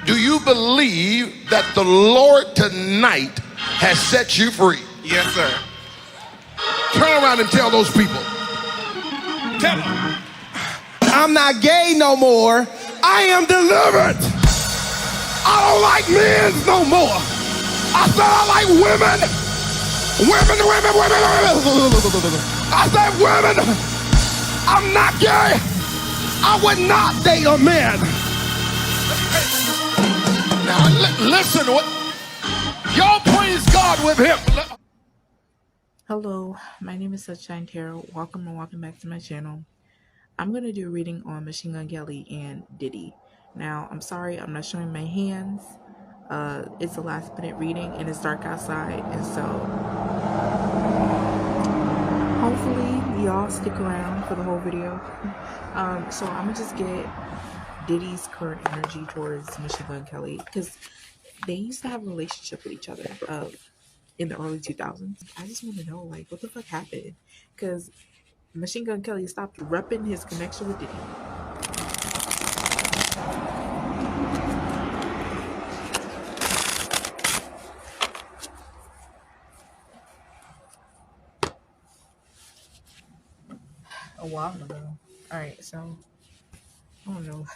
Do you believe that the Lord tonight has set you free? Yes, sir. Turn around and tell those people. Tell them. I'm not gay no more. I am delivered. I don't like men no more. I said I like women. Women. I said women. I'm not gay. I would not date a man. Now listen, y'all praise God with him. Hello, my name is Sunshine Tarot. Welcome back to my channel. I'm going to do a reading on Machine Gun Kelly and Diddy. Now, I'm sorry, I'm not showing my hands. It's a last minute reading and it's dark outside. And so, hopefully y'all stick around for the whole video. So I'm going to just get Diddy's current energy towards Machine Gun Kelly. Because they used to have a relationship with each other in the early 2000s. I just want to know, like, what the fuck happened? Because Machine Gun Kelly stopped repping his connection with Diddy. A while ago. Alright, so I don't know.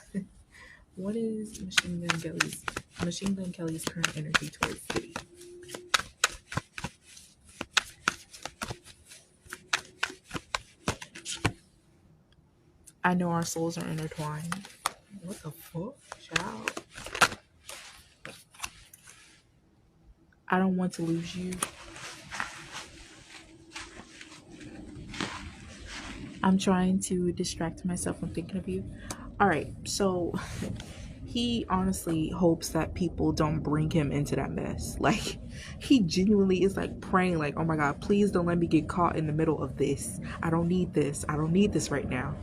What is Machine Gun Kelly's current energy towards Diddy? I know our souls are intertwined. What the fuck, child? I don't want to lose you. I'm trying to distract myself from thinking of you. Alright, so he honestly hopes that people don't bring him into that mess. Like, he genuinely is like praying, like, oh my God, please don't let me get caught in the middle of this. I don't need this. I don't need this right now.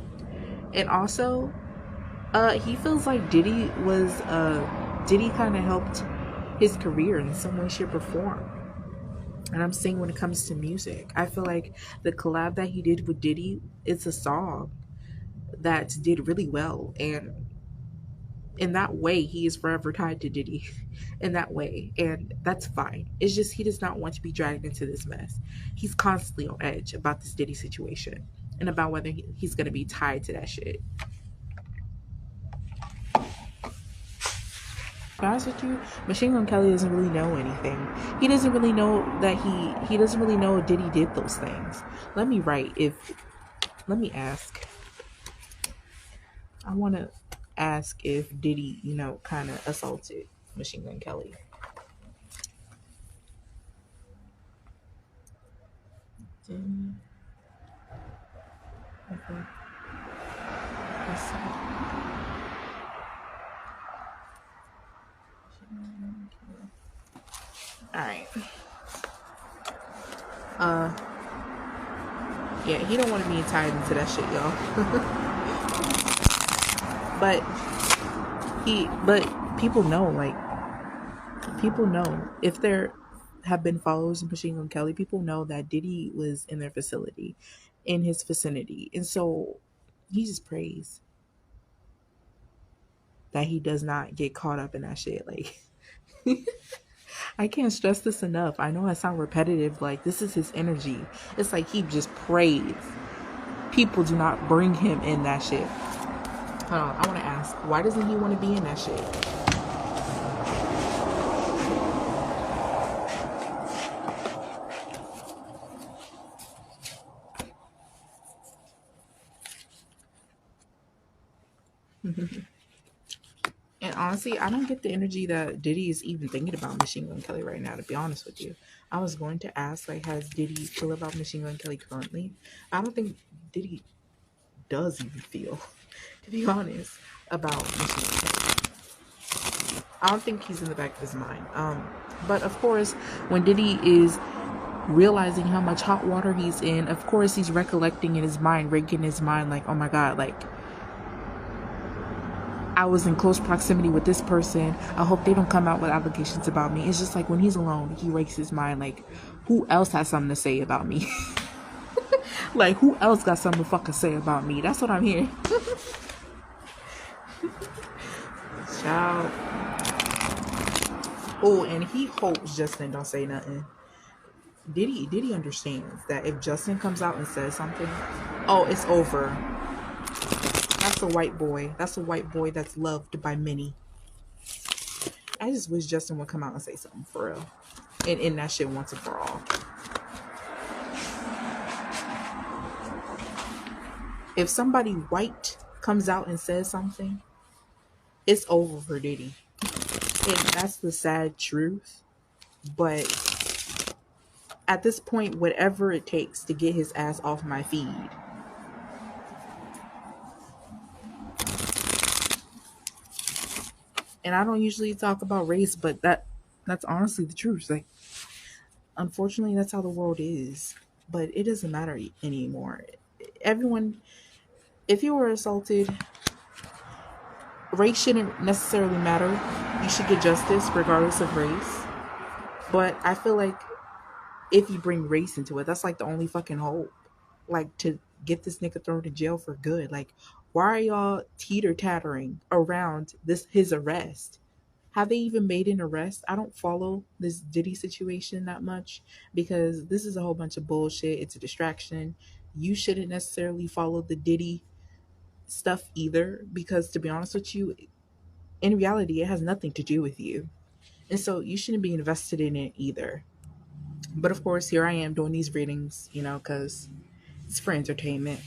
And also, he feels like Diddy kind of helped his career in some way, shape, or form. And I'm saying when it comes to music, I feel like the collab that he did with Diddy, it's a song that did really well. And in that way, he is forever tied to Diddy in that way. And that's fine. It's just he does not want to be dragged into this mess. He's constantly on edge about this Diddy situation and about whether he's going to be tied to that shit. To be honest with you, Machine Gun Kelly doesn't really know anything. He doesn't really know that he doesn't really know Diddy did those things. Let me ask. I want to ask if Diddy, kind of assaulted Machine Gun Kelly. Okay. Let's see. Alright. Yeah, he don't want to be tied into that shit, y'all. but people know, if there have been followers of Machine Gun Kelly, people know that Diddy was in their facility, in his vicinity. And so he just prays that he does not get caught up in that shit. Like, I can't stress this enough. I know I sound repetitive. Like, this is his energy. It's like he just prays people do not bring him in that shit. Hold on, I want to ask, why doesn't he want to be in that shit? And honestly, I don't get the energy that Diddy is even thinking about Machine Gun Kelly right now, to be honest with you. I was going to ask, like, has Diddy feel about Machine Gun Kelly currently? I don't think Diddy does even feel, to be honest, about Machine Gun Kelly. I don't think he's in the back of his mind. But of course, when Diddy is realizing how much hot water he's in, of course he's recollecting in his mind, raking his mind, like, oh my God, like, I was in close proximity with this person. I hope they don't come out with allegations about me. It's just like when he's alone, he rakes his mind like, who else has something to say about me? Like, who else got something to fucking say about me? That's what I'm hearing. Child. Oh, and he hopes Justin don't say nothing. Diddy understands that if Justin comes out and says something, oh, it's over. That's a white boy. That's a white boy that's loved by many. I just wish Justin would come out and say something for real. And end that shit once and for all. If somebody white comes out and says something, it's over for Diddy. And that's the sad truth. But at this point, whatever it takes to get his ass off my feed. And I don't usually talk about race, but that's honestly the truth. Like, unfortunately, that's how the world is. But it doesn't matter anymore. Everyone, if you were assaulted, race shouldn't necessarily matter. You should get justice regardless of race. But I feel like if you bring race into it, that's like the only fucking hope. Like, to get this nigga thrown in jail for good. Like, why are y'all teeter-tattering around his arrest? Have they even made an arrest? I don't follow this Diddy situation that much because this is a whole bunch of bullshit. It's a distraction. You shouldn't necessarily follow the Diddy stuff either because, to be honest with you, in reality, it has nothing to do with you. And so you shouldn't be invested in it either. But of course, here I am doing these readings, because it's for entertainment.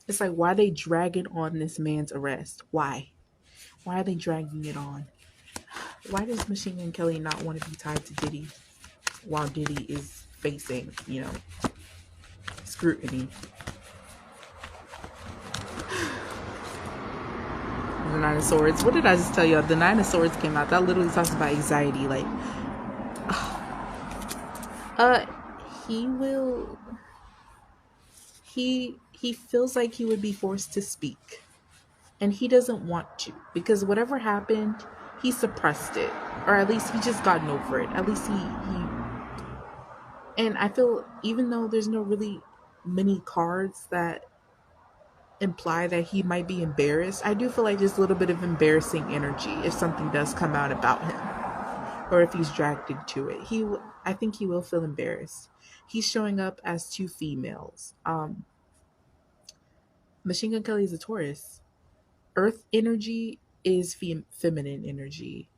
It's like, why are they dragging on this man's arrest? Why? Why are they dragging it on? Why does Machine Gun Kelly not want to be tied to Diddy while Diddy is facing, scrutiny? The Nine of Swords. What did I just tell you? The Nine of Swords came out. That literally talks about anxiety. Like, he feels like he would be forced to speak. And he doesn't want to. Because whatever happened, he suppressed it. Or at least he just gotten over it. At least he and I feel, even though there's no really many cards that imply that he might be embarrassed, I do feel like there's a little bit of embarrassing energy if something does come out about him. Or if he's dragged into it. I think he will feel embarrassed. He's showing up as two females. Machine Gun Kelly is a Taurus. Earth energy is feminine energy.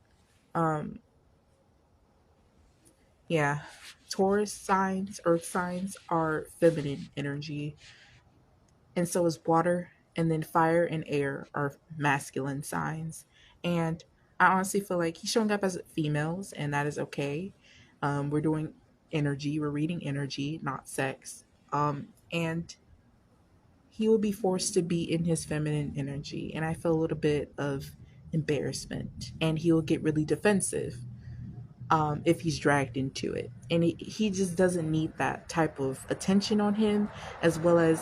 Yeah. Taurus signs, earth signs are feminine energy. And so is water. And then fire and air are masculine signs. And I honestly feel like he's showing up as females, and that is okay. We're doing energy. We're reading energy, not sex. And he will be forced to be in his feminine energy. And I feel a little bit of embarrassment. And he will get really defensive if he's dragged into it. And he just doesn't need that type of attention on him, as well as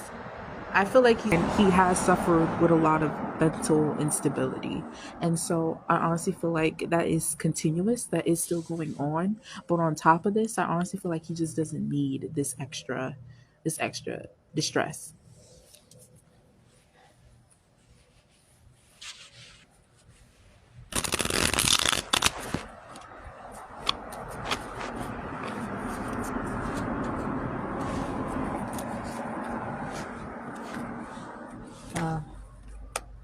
I feel like he has suffered with a lot of mental instability. And so I honestly feel like that is continuous, that is still going on. But on top of this, I honestly feel like he just doesn't need this extra distress.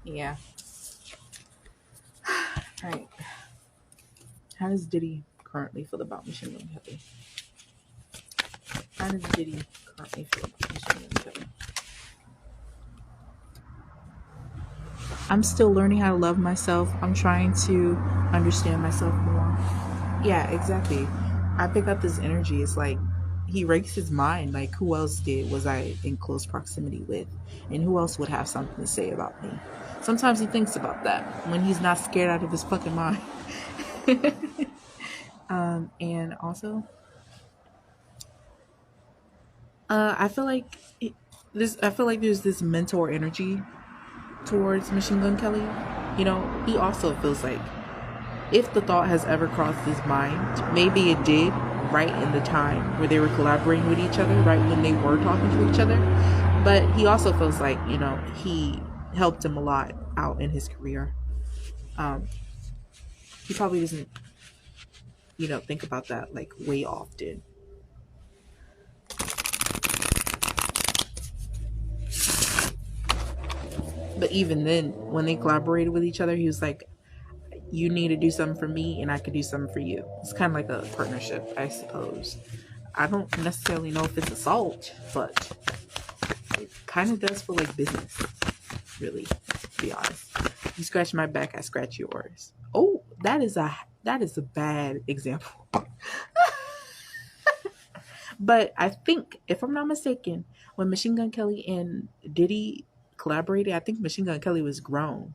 Yeah. All right. How does Diddy currently feel about Machine Gun Kelly? How does Diddy currently feel about Machine Gun Kelly? I'm still learning how to love myself. I'm trying to understand myself more. Yeah, exactly. I pick up this energy. It's like he rakes his mind. Like, who else was I in close proximity with? And who else would have something to say about me? Sometimes he thinks about that when he's not scared out of his fucking mind. And also, I feel like there's this mentor energy towards Machine Gun Kelly. He also feels like if the thought has ever crossed his mind, maybe it did right in the time where they were collaborating with each other, right when they were talking to each other. But he also feels like, he helped him a lot out in his career. He probably doesn't, think about that like way often. But even then, when they collaborated with each other, he was like, you need to do something for me and I could do something for you. It's kind of like a partnership, I suppose. I don't necessarily know if it's assault, but it kind of does feel like business, really, to be honest. You scratch my back, I scratch yours. Oh, that is a bad example. But I think, if I'm not mistaken, when Machine Gun Kelly and Diddy collaborated, I think Machine Gun Kelly was grown.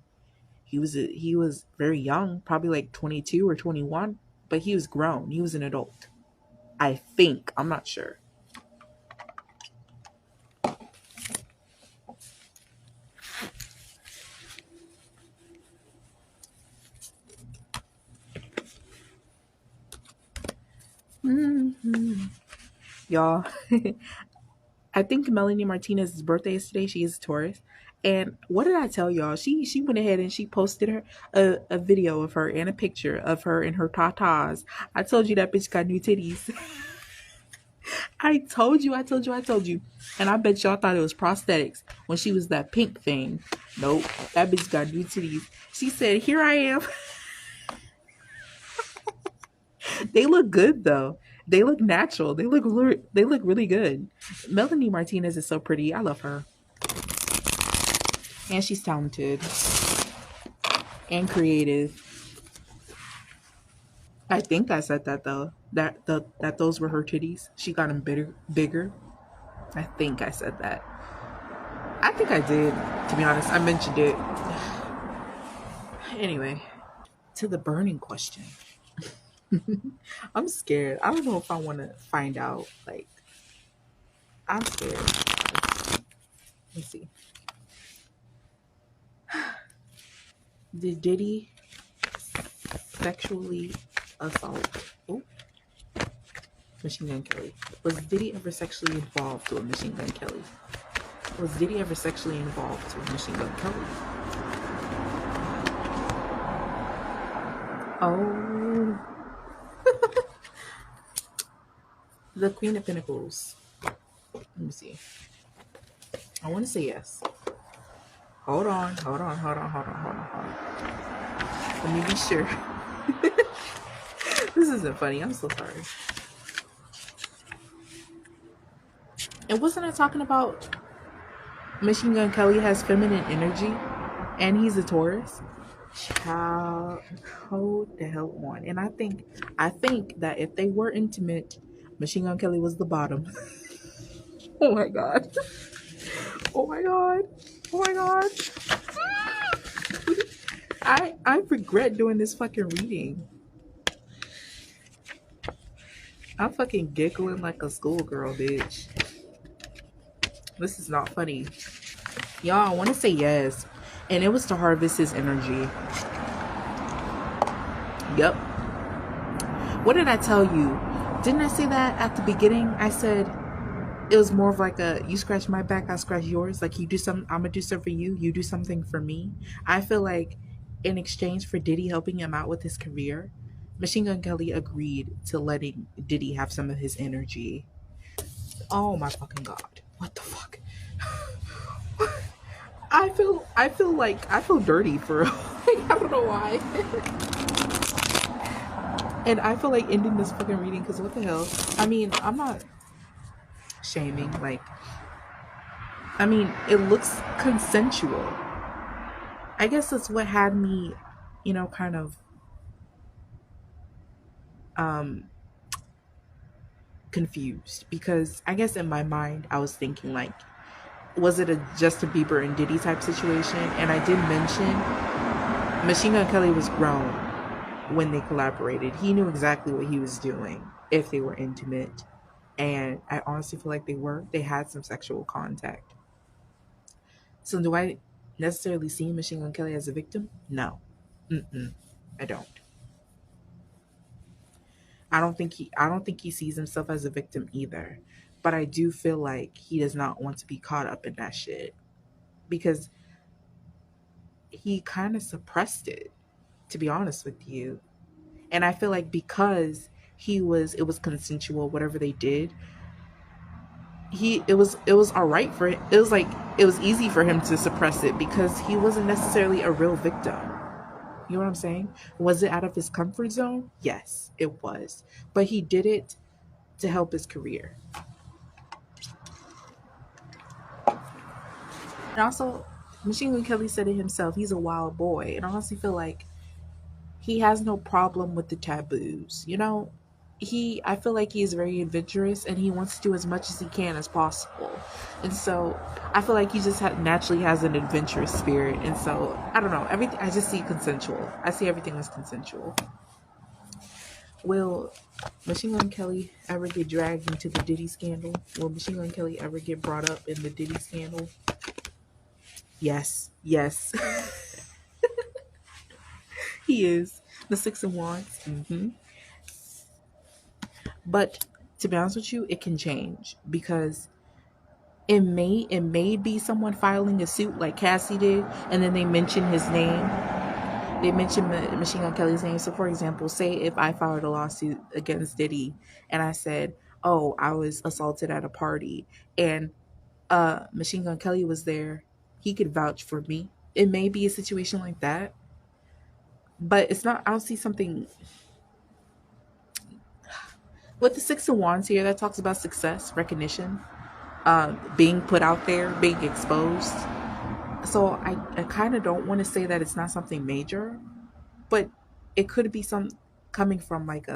He was very young, probably like 22 or 21, but he was grown. He was an adult. I think. I'm not sure. Mm-hmm. Y'all, I think Melanie Martinez's birthday is today. She is a Taurus. And what did I tell y'all? She went ahead and she posted her a video of her and a picture of her in her tatas. I told you that bitch got new titties. I told you. And I bet y'all thought it was prosthetics when she was that pink thing. Nope. That bitch got new titties. She said, here I am. They look good though. They look natural. They look really good. Melanie Martinez is so pretty. I love her. And she's talented and creative. I think I said that though. That those were her titties. She got them bigger. I think I said that. I think I did, to be honest. I mentioned it. Anyway, to the burning question. I'm scared. I don't know if I want to find out. Like, I'm scared. Let's see. Did Diddy sexually assault? Oh, Machine Gun Kelly. Was Diddy ever sexually involved with Machine Gun Kelly? Was Diddy ever sexually involved with Machine Gun Kelly? Oh. The Queen of Pentacles. Let me see. I want to say yes. Hold on. Let me be sure. This isn't funny. I'm so sorry. And wasn't I talking about Machine Gun Kelly has feminine energy and he's a Taurus? Child, hold the hell on. And I think that if they were intimate, Machine Gun Kelly was the bottom. Oh my god. Oh my god. I regret doing this fucking reading. I'm fucking giggling like a schoolgirl, bitch. This is not funny. Y'all, I want to say yes. And it was to harvest his energy. Yep. What did I tell you? Didn't I say that at the beginning? I said it was more of like a, you scratch my back, I scratch yours. Like, you do something, I'm gonna do something for you, you do something for me. I feel like in exchange for Diddy helping him out with his career, Machine Gun Kelly agreed to letting Diddy have some of his energy. Oh my fucking god. What the fuck? I feel dirty for I don't know why. And I feel like ending this fucking reading because what the hell? I mean, I'm not shaming. Like, I mean, it looks consensual. I guess that's what had me, kind of confused, because I guess in my mind I was thinking like, was it a Justin Bieber and Diddy type situation? And I did mention Machine Gun Kelly was grown when they collaborated. He knew exactly what he was doing if they were intimate. And I honestly feel like they had some sexual contact. So do I necessarily see Machine Gun Kelly as a victim? No. I don't. I don't think he sees himself as a victim either. But I do feel like he does not want to be caught up in that shit. Because he kind of suppressed it, to be honest with you. And I feel like because it was consensual, whatever they did, it was all right for it. It was like it was easy for him to suppress it because he wasn't necessarily a real victim. You know what I'm saying? Was it out of his comfort zone? Yes, it was. But he did it to help his career. And also, Machine Gun Kelly said it himself. He's a wild boy. And I honestly feel like he has no problem with the taboos. You know, I feel like he is very adventurous and he wants to do as much as he can as possible. And so I feel like he just naturally has an adventurous spirit. And so I don't know, everything I just see consensual. I see everything as consensual. Will Machine Gun Kelly ever get dragged into the Diddy scandal? Will Machine Gun Kelly ever get brought up in the Diddy scandal? Yes, yes. He is. The Six of Wands. But to be honest with you, it can change because it may be someone filing a suit like Cassie did, and then they mention his name. They mention Machine Gun Kelly's name. So, for example, say if I filed a lawsuit against Diddy and I said, "Oh, I was assaulted at a party," and Machine Gun Kelly was there, he could vouch for me. It may be a situation like that, but it's not. I don't see something with the Six of Wands here that talks about success, recognition, being put out there, being exposed. So I kind of don't want to say that it's not something major, but it could be some coming from like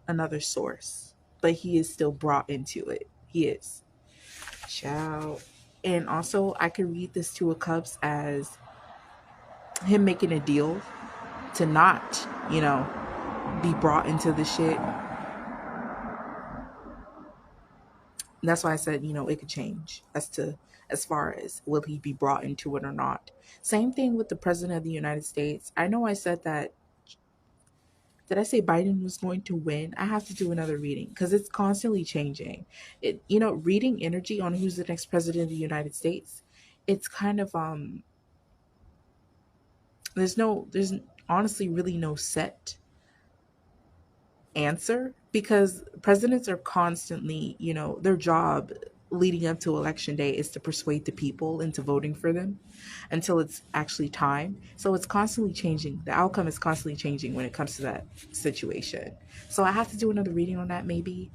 another source. But he is still brought into it. He is. Ciao. And also, I could read this Two of Cups as him making a deal to not, be brought into the shit. That's why I said, it could change as far as will he be brought into it or not. Same thing with the president of the United States. I know I said that. Did I say Biden was going to win? I have to do another reading because it's constantly changing. Reading energy on who's the next president of the United States. It's kind of there's honestly really no set answer because presidents are constantly, their job leading up to election day is to persuade the people into voting for them until it's actually time. So it's constantly changing. The outcome is constantly changing when it comes to that situation. So I have to do another reading on that maybe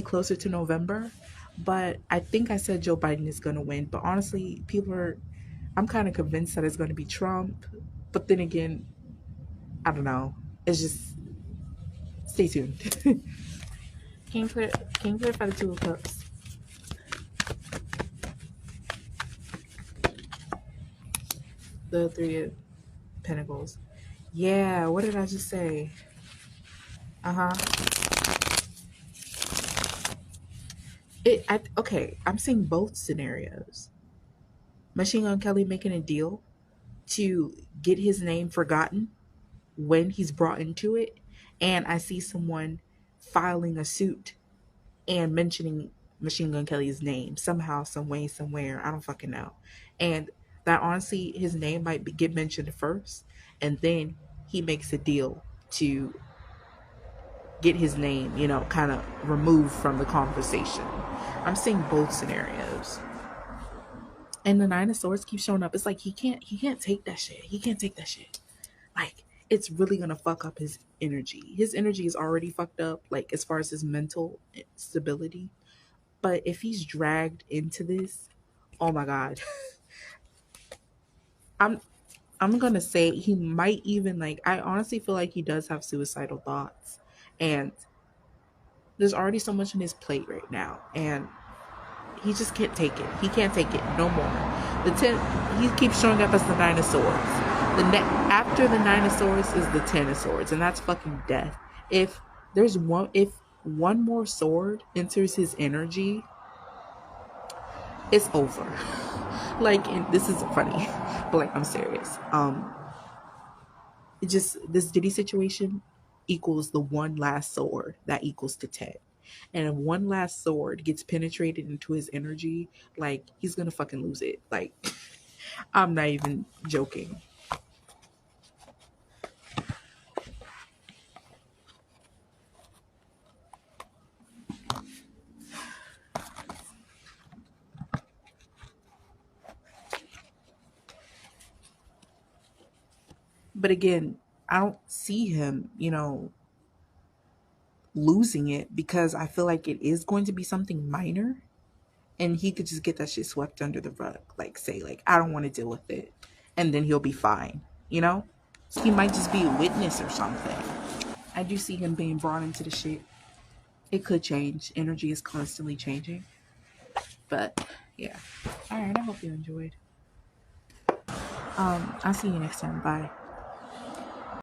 closer to November. But I think I said Joe Biden is going to win. But honestly, I'm kind of convinced that it's going to be Trump. But then again, I don't know. It's just, stay tuned. Can you clarify the Two of Cups? The Three of Pentacles. Yeah, what did I just say? Okay, I'm seeing both scenarios. Machine Gun Kelly making a deal to get his name forgotten when he's brought into it, and I see someone filing a suit and mentioning Machine Gun Kelly's name somehow, some way, somewhere. I don't fucking know. And that honestly, his name might get mentioned first, and then he makes a deal to get his name, kind of removed from the conversation. I'm seeing both scenarios. And the Nine of Swords keeps showing up. It's like he can't take that shit. He can't take that shit. Like, it's really gonna fuck up his energy. His energy is already fucked up, like as far as his mental stability. But if he's dragged into this, oh my god. I'm gonna say he might even I honestly feel like he does have suicidal thoughts. And there's already so much on his plate right now. And he just can't take it. He can't take it no more. He keeps showing up as the Nine of Swords. After the Nine of Swords is the Ten of Swords, and that's fucking death. If one more sword enters his energy, it's over. This isn't funny, but I'm serious. This Diddy situation equals the one last sword that equals to 10. And if one last sword gets penetrated into his energy, he's gonna fucking lose it. I'm not even joking. But again, I don't see him, losing it, because I feel like it is going to be something minor, and he could just get that shit swept under the rug. Like, say, like, I don't want to deal with it. And then he'll be fine, So he might just be a witness or something. I do see him being brought into the shit. It could change. Energy is constantly changing. But, yeah. All right, I hope you enjoyed. I'll see you next time. Bye.